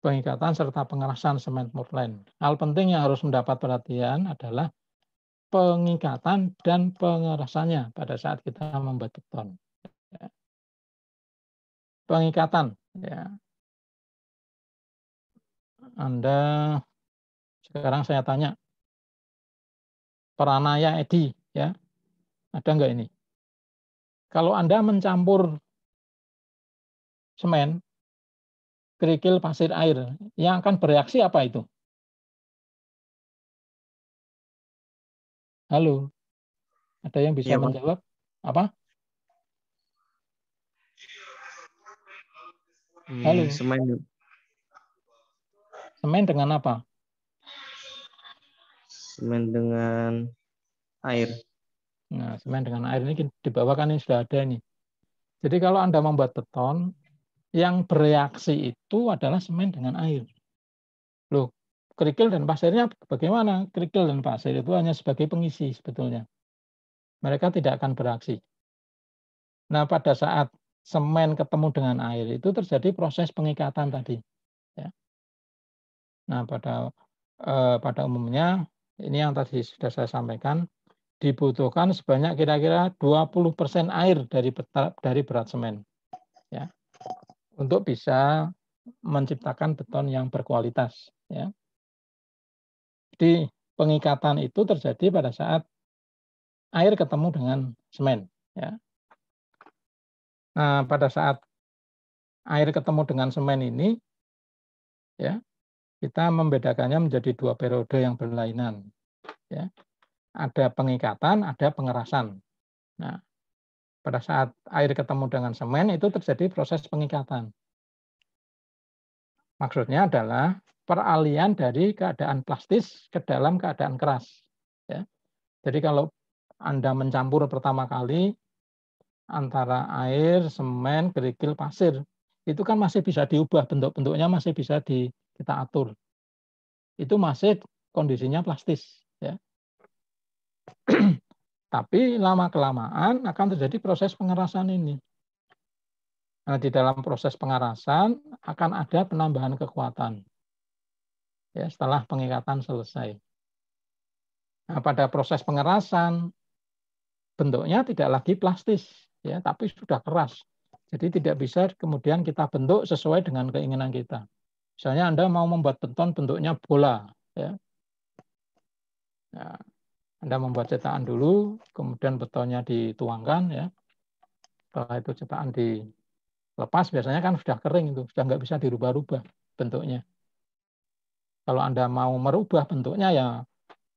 Pengikatan serta pengerasan semen Portland. Hal penting yang harus mendapat perhatian adalah pengikatan dan pengerasannya pada saat kita membuat beton. Ya. Pengikatan ya. Anda sekarang saya tanya, Pranaya Edi ya, ada enggak ini? Kalau Anda mencampur semen, kerikil, pasir, air, yang akan bereaksi apa itu? Halo, ada yang bisa menjawab? Apa? Halo. Semen dengan apa? Semen dengan air. Nah, semen dengan air ini di bawah kan ini sudah ada nih. Jadi kalau Anda membuat beton, yang bereaksi itu adalah semen dengan air. Loh, kerikil dan pasirnya bagaimana? Kerikil dan pasir itu hanya sebagai pengisi sebetulnya. Mereka tidak akan beraksi. Nah, pada saat semen ketemu dengan air itu terjadi proses pengikatan tadi. Ya. Nah, pada umumnya ini yang tadi sudah saya sampaikan, dibutuhkan sebanyak kira-kira 20% air dari berat semen. Ya. Untuk bisa menciptakan beton yang berkualitas. Ya. Jadi pengikatan itu terjadi pada saat air ketemu dengan semen. Ya. Nah, pada saat air ketemu dengan semen ini, ya, kita membedakannya menjadi dua periode yang berlainan. Ya. Ada pengikatan, ada pengerasan. Nah, pada saat air ketemu dengan semen itu terjadi proses pengikatan. Maksudnya adalah peralihan dari keadaan plastis ke dalam keadaan keras. Ya. Jadi kalau Anda mencampur pertama kali antara air, semen, kerikil, pasir, itu kan masih bisa diubah, bentuk-bentuknya masih bisa kita atur. Itu masih kondisinya plastis. Ya. Tapi lama-kelamaan akan terjadi proses pengerasan ini. Nah, di dalam proses pengerasan akan ada penambahan kekuatan. Ya, setelah pengikatan selesai. Nah, pada proses pengerasan bentuknya tidak lagi plastis, ya, tapi sudah keras. Jadi tidak bisa kemudian kita bentuk sesuai dengan keinginan kita. Misalnya Anda mau membuat beton bentuknya bola, ya. Nah, Anda membuat cetakan dulu, kemudian betonnya dituangkan, ya. Setelah itu cetakan dilepas, biasanya kan sudah kering itu, sudah nggak bisa dirubah-rubah bentuknya. Kalau Anda mau merubah bentuknya ya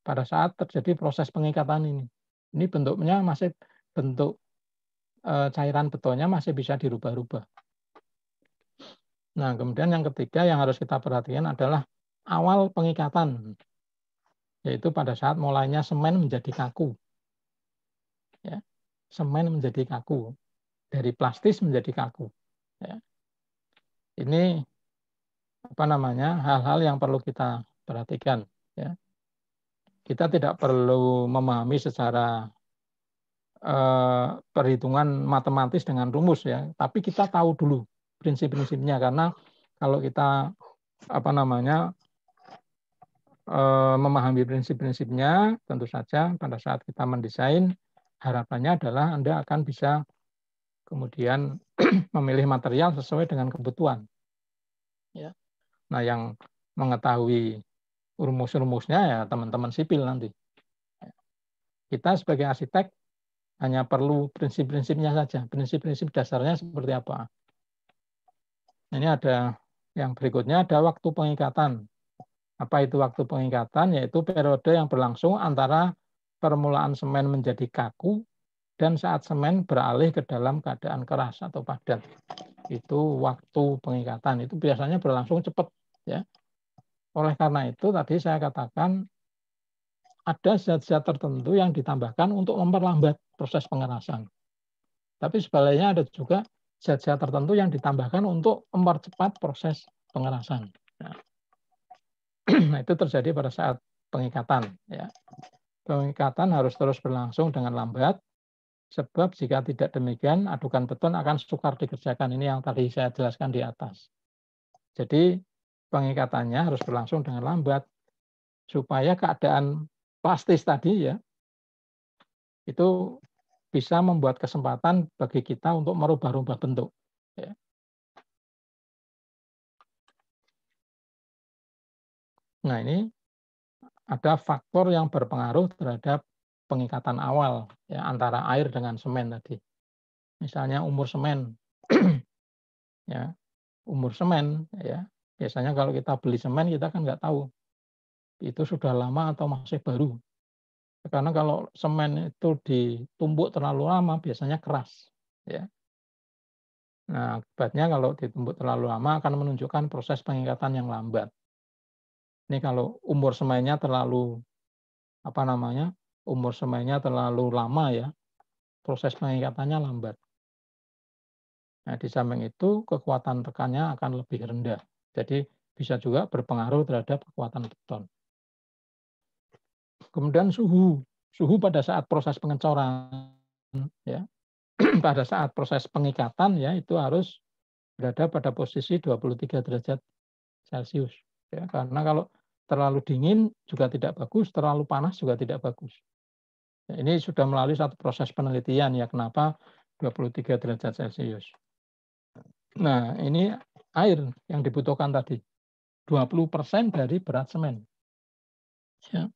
pada saat terjadi proses pengikatan ini. Ini bentuknya masih bentuk cairan betonnya masih bisa dirubah-rubah. Nah, kemudian yang ketiga yang harus kita perhatikan adalah awal pengikatan, yaitu pada saat mulainya semen menjadi kaku. Ya, semen menjadi kaku, dari plastis menjadi kaku. Ya. Ini hal-hal yang perlu kita perhatikan. Ya. Kita tidak perlu memahami secara perhitungan matematis dengan rumus, ya, tapi kita tahu dulu prinsip-prinsipnya, karena kalau kita memahami prinsip-prinsipnya, tentu saja pada saat kita mendesain harapannya adalah Anda akan bisa kemudian memilih material sesuai dengan kebutuhan. Ya. Nah, yang mengetahui rumus-rumusnya ya teman-teman sipil nanti. Kita sebagai arsitek hanya perlu prinsip-prinsipnya saja, prinsip-prinsip dasarnya seperti apa. Ini ada yang berikutnya, ada waktu pengikatan. Apa itu waktu pengikatan? Yaitu periode yang berlangsung antara permulaan semen menjadi kaku dan saat semen beralih ke dalam keadaan keras atau padat. Itu waktu pengikatan. Itu biasanya berlangsung cepat. Ya. Oleh karena itu tadi saya katakan ada zat-zat tertentu yang ditambahkan untuk memperlambat proses pengerasan. Tapi sebaliknya ada juga zat-zat tertentu yang ditambahkan untuk mempercepat proses pengerasan. Nah, itu terjadi pada saat pengikatan. Ya. Pengikatan harus terus berlangsung dengan lambat, sebab jika tidak demikian, adukan beton akan sukar dikerjakan. Ini yang tadi saya jelaskan di atas. Jadi pengikatannya harus berlangsung dengan lambat, supaya keadaan plastis tadi ya itu bisa membuat kesempatan bagi kita untuk merubah-rubah bentuk. Ya. Nah, ini ada faktor yang berpengaruh terhadap pengikatan awal ya, antara air dengan semen tadi. Misalnya umur semen. Ya, umur semen ya. Biasanya kalau kita beli semen kita kan nggak tahu itu sudah lama atau masih baru. Karena kalau semen itu ditumbuk terlalu lama biasanya keras ya. Nah, akibatnya kalau ditumbuk terlalu lama akan menunjukkan proses pengikatan yang lambat. Ini kalau umur semennya terlalu umur semennya terlalu lama ya, proses pengikatannya lambat. Nah, di samping itu kekuatan tekannya akan lebih rendah. Jadi bisa juga berpengaruh terhadap kekuatan beton. Kemudian suhu pada saat proses pengecoran ya. Pada saat proses pengikatan ya itu harus berada pada posisi 23 derajat Celcius. Ya, karena kalau terlalu dingin juga tidak bagus, terlalu panas juga tidak bagus. Ya, ini sudah melalui satu proses penelitian ya kenapa 23 derajat Celcius. Nah, ini air yang dibutuhkan tadi. 20% dari berat semen. Ya.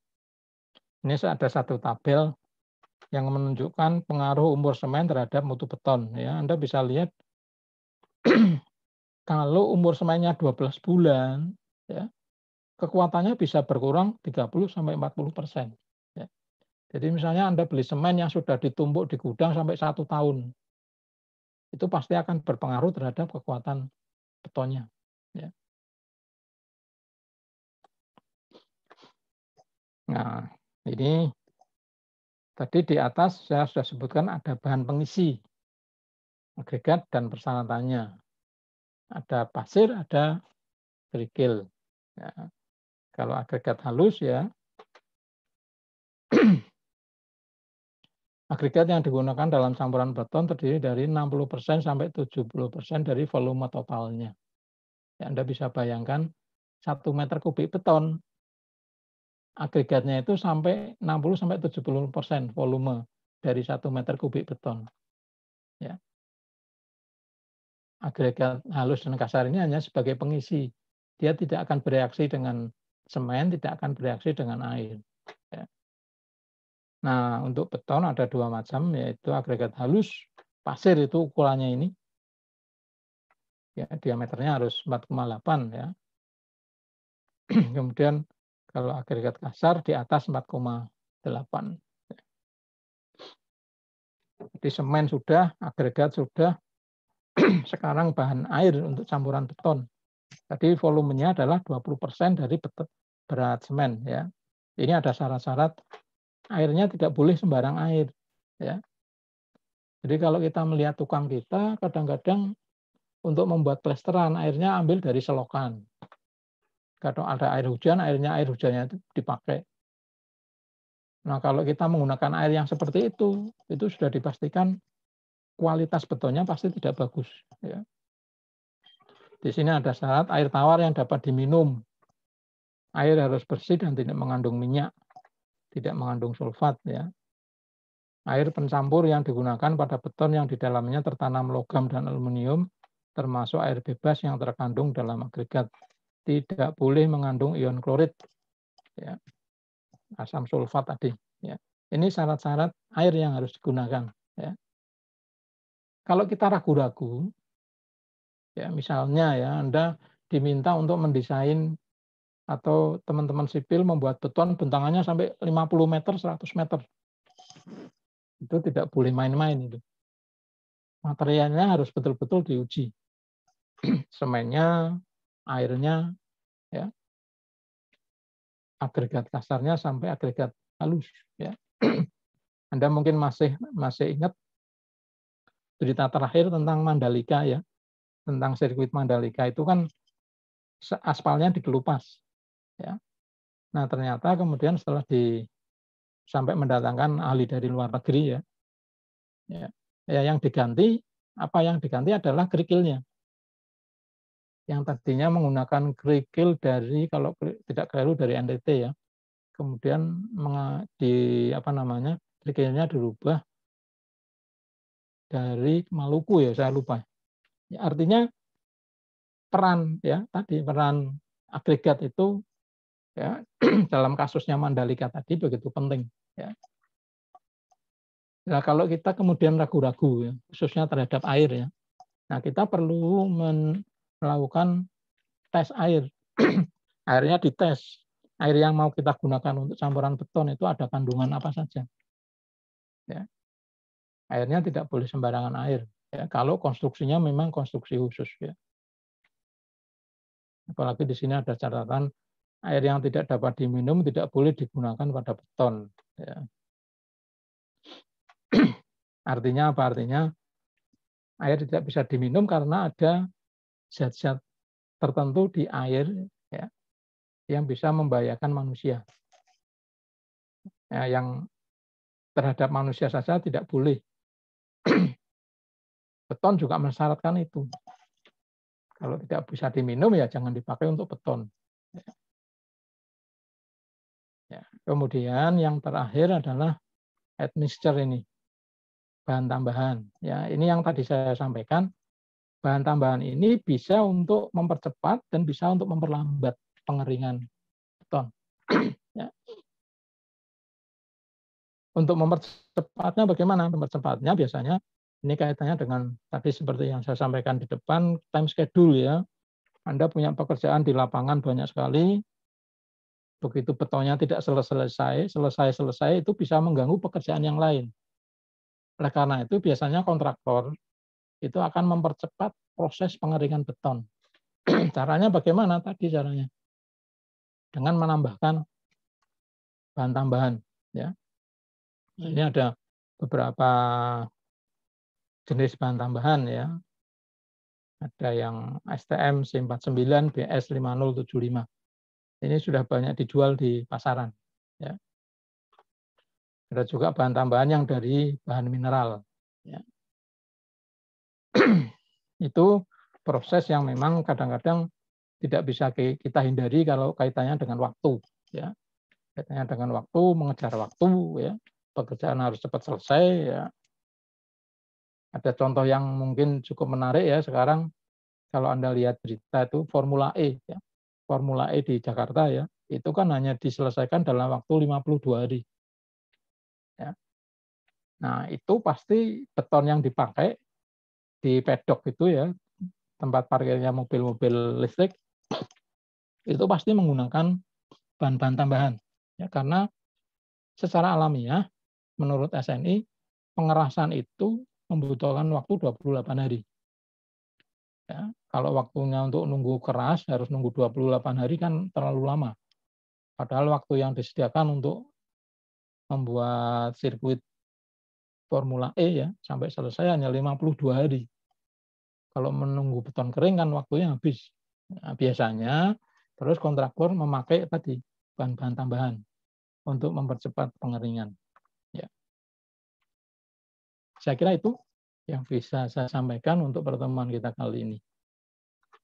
Ini ada satu tabel yang menunjukkan pengaruh umur semen terhadap mutu beton. Ya, Anda bisa lihat kalau umur semennya 12 bulan, ya, kekuatannya bisa berkurang 30-40%. Ya. Jadi misalnya Anda beli semen yang sudah ditumbuk di gudang sampai 1 tahun, itu pasti akan berpengaruh terhadap kekuatan betonnya. Ya. Nah, ini tadi di atas saya sudah sebutkan ada bahan pengisi, agregat dan persyaratannya. Ada pasir, ada kerikil. Ya. Kalau agregat halus ya, agregat yang digunakan dalam campuran beton terdiri dari 60% sampai 70% dari volume totalnya. Ya, Anda bisa bayangkan 1 meter kubik beton, agregatnya itu sampai 60 sampai 70% volume dari 1 meter kubik beton. Ya. Agregat halus dan kasar ini hanya sebagai pengisi. Dia tidak akan bereaksi dengan semen, tidak akan bereaksi dengan air. Ya. Nah, untuk beton ada 2 macam, yaitu agregat halus. Pasir itu ukurannya ini. Ya, diameternya harus 4,8 ya. Kemudian kalau agregat kasar di atas 4,8. Jadi semen sudah, agregat sudah, sekarang bahan air untuk campuran beton. Tadi volumenya adalah 20% dari berat semen ya. Ini ada syarat-syarat, airnya tidak boleh sembarang air ya. Jadi kalau kita melihat tukang kita, kadang-kadang untuk membuat plesteran airnya ambil dari selokan. Kalau ada air hujan, air hujannya itu dipakai. Nah, kalau kita menggunakan air yang seperti itu sudah dipastikan kualitas betonnya pasti tidak bagus. Ya. Di sini ada syarat air tawar yang dapat diminum. Air harus bersih dan tidak mengandung minyak, tidak mengandung sulfat. Ya. Air pencampur yang digunakan pada beton yang di dalamnya tertanam logam dan aluminium, termasuk air bebas yang terkandung dalam agregat. Tidak boleh mengandung ion klorid, ya. Asam sulfat tadi. Ya. Ini syarat-syarat air yang harus digunakan. Ya. Kalau kita ragu-ragu, ya misalnya ya Anda diminta untuk mendesain atau teman-teman sipil membuat beton bentangannya sampai 50 meter, 100 meter. Itu tidak boleh main-main itu. Materialnya harus betul-betul diuji. Semennya, airnya, ya. Agregat kasarnya sampai agregat halus, ya. Anda mungkin masih ingat cerita terakhir tentang Mandalika ya. Tentang sirkuit Mandalika itu kan aspalnya dikelupas, ya. Nah, ternyata kemudian setelah sampai mendatangkan ahli dari luar negeri ya. Ya, yang diganti adalah kerikilnya. Yang tadinya menggunakan kerikil dari, kalau tidak keliru, dari NTT ya. Kemudian kerikilnya dirubah dari Maluku ya, saya lupa. Ya, artinya peran agregat itu ya dalam kasusnya Mandalika tadi begitu penting ya. Nah, kalau kita kemudian ragu-ragu ya, khususnya terhadap air ya. Nah, kita perlu melakukan tes air. Airnya dites. Air yang mau kita gunakan untuk campuran beton itu ada kandungan apa saja. Ya. Airnya tidak boleh sembarangan air. Ya, kalau konstruksinya memang konstruksi khusus ya. Apalagi di sini ada catatan air yang tidak dapat diminum tidak boleh digunakan pada beton. Ya. Artinya apa? Artinya air tidak bisa diminum karena ada zat-zat tertentu di air ya, yang bisa membahayakan manusia. Ya, yang terhadap manusia saja tidak boleh. Beton juga mensyaratkan itu. Kalau tidak bisa diminum ya jangan dipakai untuk beton. Ya. Kemudian yang terakhir adalah admixture ini, bahan tambahan. Ya, ini yang tadi saya sampaikan. Bahan tambahan ini bisa untuk mempercepat dan bisa untuk memperlambat pengeringan beton. Ya. Untuk mempercepatnya bagaimana? Mempercepatnya biasanya ini kaitannya dengan tadi seperti yang saya sampaikan di depan, time schedule ya. Anda punya pekerjaan di lapangan banyak sekali, begitu betonnya tidak selesai itu bisa mengganggu pekerjaan yang lain. Oleh karena itu biasanya kontraktor itu akan mempercepat proses pengeringan beton. Caranya bagaimana tadi caranya? Dengan menambahkan bahan tambahan. Ya. Ini ada beberapa jenis bahan tambahan ya. Ada yang STM C49, BS 5075. Ini sudah banyak dijual di pasaran. Ya. Ada juga bahan tambahan yang dari bahan mineral. Ya. Itu proses yang memang kadang-kadang tidak bisa kita hindari kalau kaitannya dengan waktu. Ya. Kaitannya dengan waktu, mengejar waktu. Ya. Pekerjaan harus cepat selesai. Ya. Ada contoh yang mungkin cukup menarik ya sekarang kalau Anda lihat berita itu Formula E ya. Formula E di Jakarta ya. Itu kan hanya diselesaikan dalam waktu 52 hari. Ya. Nah, itu pasti beton yang dipakai di pedok itu ya, tempat parkirnya mobil-mobil listrik itu pasti menggunakan bahan-bahan tambahan. Ya, karena secara alamiah menurut SNI pengerasan itu membutuhkan waktu 28 hari. Ya, kalau waktunya untuk nunggu keras harus nunggu 28 hari kan terlalu lama. Padahal waktu yang disediakan untuk membuat sirkuit Formula E ya sampai selesai hanya 52 hari. Kalau menunggu beton kering kan waktunya habis. Nah, biasanya terus kontraktor memakai tadi bahan-bahan tambahan untuk mempercepat pengeringan. Ya. Saya kira itu yang bisa saya sampaikan untuk pertemuan kita kali ini.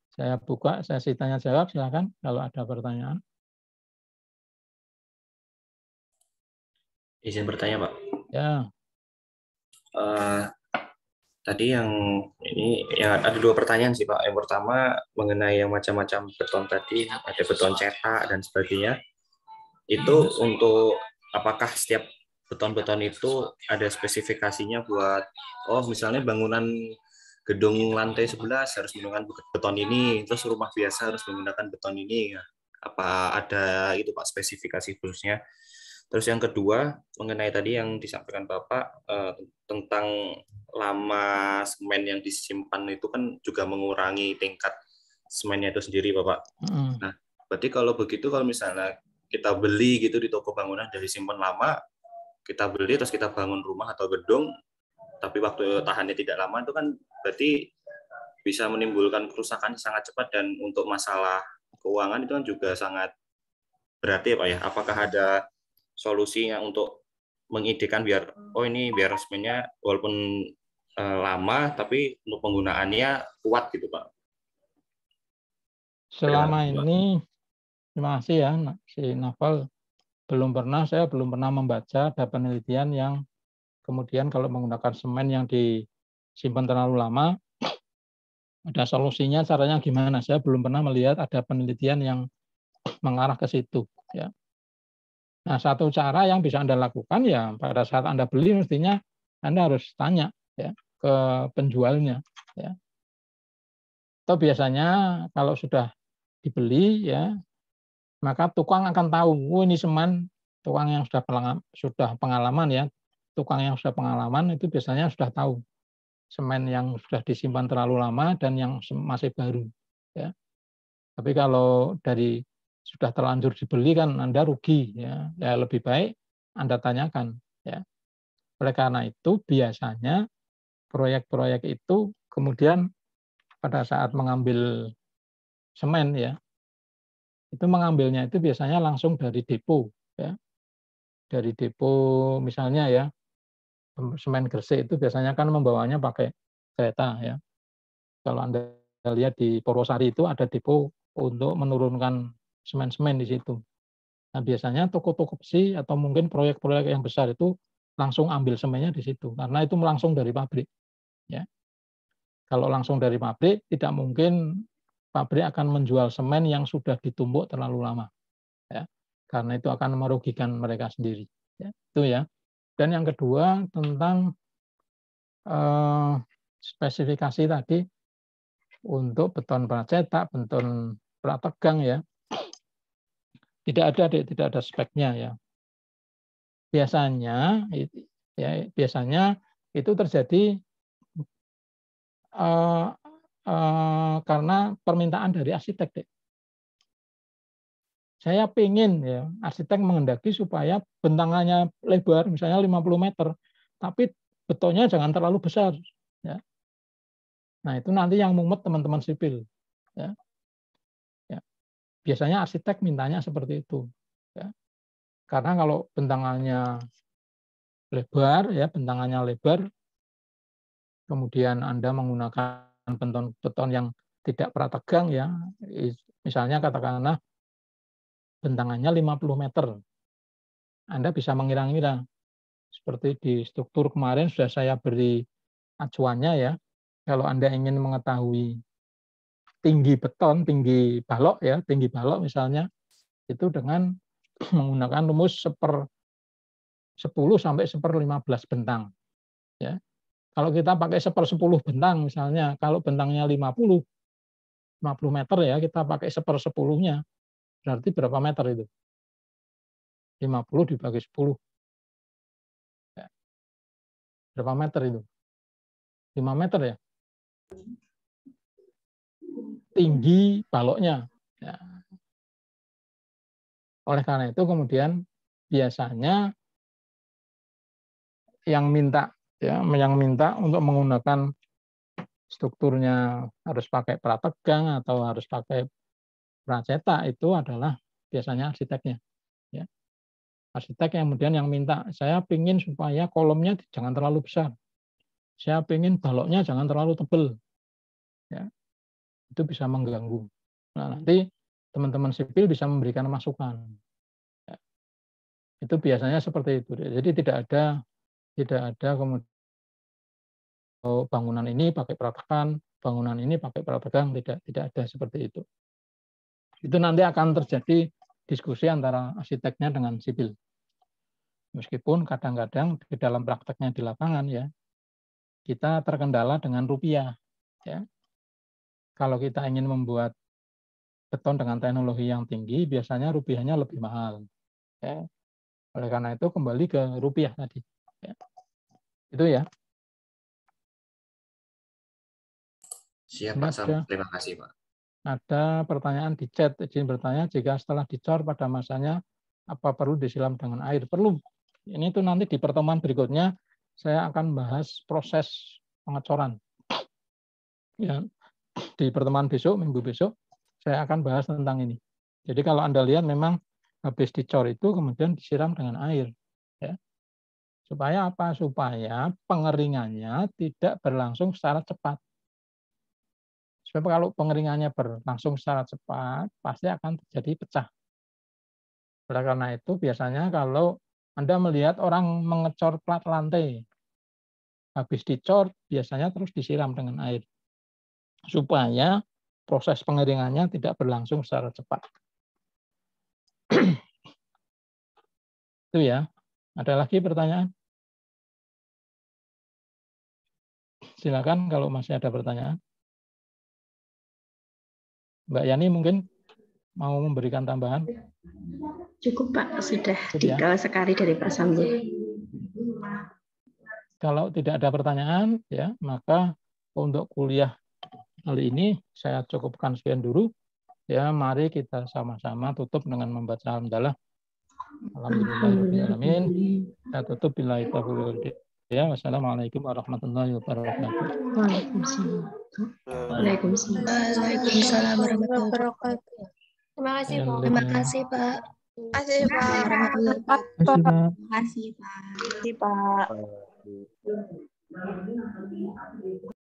Saya buka sesi tanya jawab, silakan kalau ada pertanyaan. Izin bertanya, Pak. Ya. Tadi yang ini yang ada dua pertanyaan sih, Pak. Yang pertama mengenai yang macam-macam beton tadi, ada beton cetak dan sebagainya. Itu untuk apakah setiap beton-beton itu ada spesifikasinya buat misalnya bangunan gedung lantai 11 harus menggunakan beton ini, terus rumah biasa harus menggunakan beton ini. Apa ada itu Pak spesifikasi khususnya? Terus yang kedua mengenai tadi yang disampaikan Bapak tentang lama semen yang disimpan itu kan juga mengurangi tingkat semennya itu sendiri Bapak. Nah, berarti kalau begitu kalau misalnya kita beli gitu di toko bangunan dari simpan lama, kita beli terus kita bangun rumah atau gedung, tapi waktu tahannya tidak lama itu kan berarti bisa menimbulkan kerusakan sangat cepat dan untuk masalah keuangan itu kan juga sangat berarti ya Pak ya. Apakah ada solusinya untuk mengidekan biar biar semennya walaupun lama tapi untuk penggunaannya kuat gitu Pak? Selama ini terima kasih ya si Naval. Saya belum pernah membaca ada penelitian yang kemudian kalau menggunakan semen yang disimpan terlalu lama, ada solusinya caranya gimana. Saya belum pernah melihat ada penelitian yang mengarah ke situ. Ya. Nah, satu cara yang bisa Anda lakukan ya pada saat Anda beli mestinya Anda harus tanya ya ke penjualnya. Ya. Atau biasanya kalau sudah dibeli ya maka tukang akan tahu, ini semen, tukang yang sudah pengalaman ya, tukang yang sudah pengalaman itu biasanya sudah tahu semen yang sudah disimpan terlalu lama dan yang masih baru. Ya. Tapi kalau sudah terlanjur dibeli kan Anda rugi ya, lebih baik Anda tanyakan. Ya. Oleh karena itu biasanya proyek-proyek itu kemudian pada saat mengambil semen ya, itu mengambilnya itu biasanya langsung dari depo ya. Dari depo misalnya ya semen Gresik itu biasanya kan membawanya pakai kereta ya. Kalau Anda lihat di Porosari itu ada depo untuk menurunkan semen-semen di situ. Nah, biasanya toko-toko besi atau mungkin proyek-proyek yang besar itu langsung ambil semennya di situ karena itu langsung dari pabrik ya. Kalau langsung dari pabrik tidak mungkin pabrik akan menjual semen yang sudah ditumbuk terlalu lama. Ya, karena itu akan merugikan mereka sendiri. Ya, itu ya. Dan yang kedua tentang spesifikasi tadi untuk beton pracetak, beton prategang ya. Tidak ada speknya ya. Biasanya itu terjadi karena permintaan dari arsitek. Saya pengen ya, arsitek menghendaki supaya bentangannya lebar misalnya 50 meter, tapi betonnya jangan terlalu besar. Ya. Nah itu nanti yang mumet teman-teman sipil. Ya. Ya. Biasanya arsitek mintanya seperti itu. Ya. Karena kalau bentangannya lebar, ya bentangannya lebar, kemudian Anda menggunakan beton yang tidak prategang, ya, misalnya katakanlah bentangannya 50 meter, Anda bisa mengira-ngira. Seperti di struktur kemarin sudah saya beri acuannya ya. Kalau Anda ingin mengetahui tinggi beton, tinggi balok ya, tinggi balok misalnya, itu dengan menggunakan rumus 1/10 sampai 1/15 bentang. Ya. Kalau kita pakai 1/10 bentang misalnya, kalau bentangnya 50 meter ya, kita pakai 1/10-nya. Berarti berapa meter itu? 50 dibagi 10. Ya. Berapa meter itu? 5 meter ya? Tinggi baloknya. Ya. Oleh karena itu kemudian biasanya yang minta untuk menggunakan strukturnya harus pakai prategang atau harus pakai pracetak itu adalah biasanya arsiteknya. Ya. Arsitek yang kemudian yang minta, saya ingin supaya kolomnya jangan terlalu besar. Saya ingin baloknya jangan terlalu tebal. Ya. Itu bisa mengganggu. Nah, nanti teman-teman sipil bisa memberikan masukan. Ya. Itu biasanya seperti itu. Jadi tidak ada kemudian bangunan ini pakai prategang, bangunan ini pakai prategang, tidak ada seperti itu. Itu nanti akan terjadi diskusi antara arsiteknya dengan sipil. Meskipun kadang-kadang di dalam prakteknya di lapangan ya, kita terkendala dengan rupiah. Ya. Kalau kita ingin membuat beton dengan teknologi yang tinggi, biasanya rupiahnya lebih mahal. Ya. Oleh karena itu kembali ke rupiah tadi. Ya. Itu ya. Siap Pak Sam, terima kasih Pak. Ada pertanyaan di chat, izin bertanya, jika setelah dicor pada masanya, apa perlu disiram dengan air? Perlu. Ini tuh nanti di pertemuan berikutnya, saya akan bahas proses pengecoran. Ya, di pertemuan besok, minggu besok, saya akan bahas tentang ini. Jadi kalau Anda lihat memang habis dicor itu kemudian disiram dengan air. Ya. Supaya apa? Supaya pengeringannya tidak berlangsung secara cepat. Sebab kalau pengeringannya berlangsung secara cepat, pasti akan terjadi pecah. Oleh karena itu, biasanya kalau Anda melihat orang mengecor plat lantai, habis dicor, biasanya terus disiram dengan air. Supaya proses pengeringannya tidak berlangsung secara cepat. Itu ya. Ada lagi pertanyaan? Silakan kalau masih ada pertanyaan. Mbak Yani mungkin mau memberikan tambahan? Cukup Pak, sudah detail sekali dari Pak Samdi. Kalau tidak ada pertanyaan, ya maka untuk kuliah kali ini saya cukupkan sekian dulu. Ya, mari kita sama-sama tutup dengan membaca alhamdulillah. Alhamdulillahirobbilalamin. Saya tutup bila itu ya. Wassalamualaikum warahmatullahi wabarakatuh. Waalaikumsalam warahmatullahi wabarakatuh. Terima kasih Pak. Terima kasih Pak. Terima kasih Pak. Terima kasih Pak. Terima kasih Pak.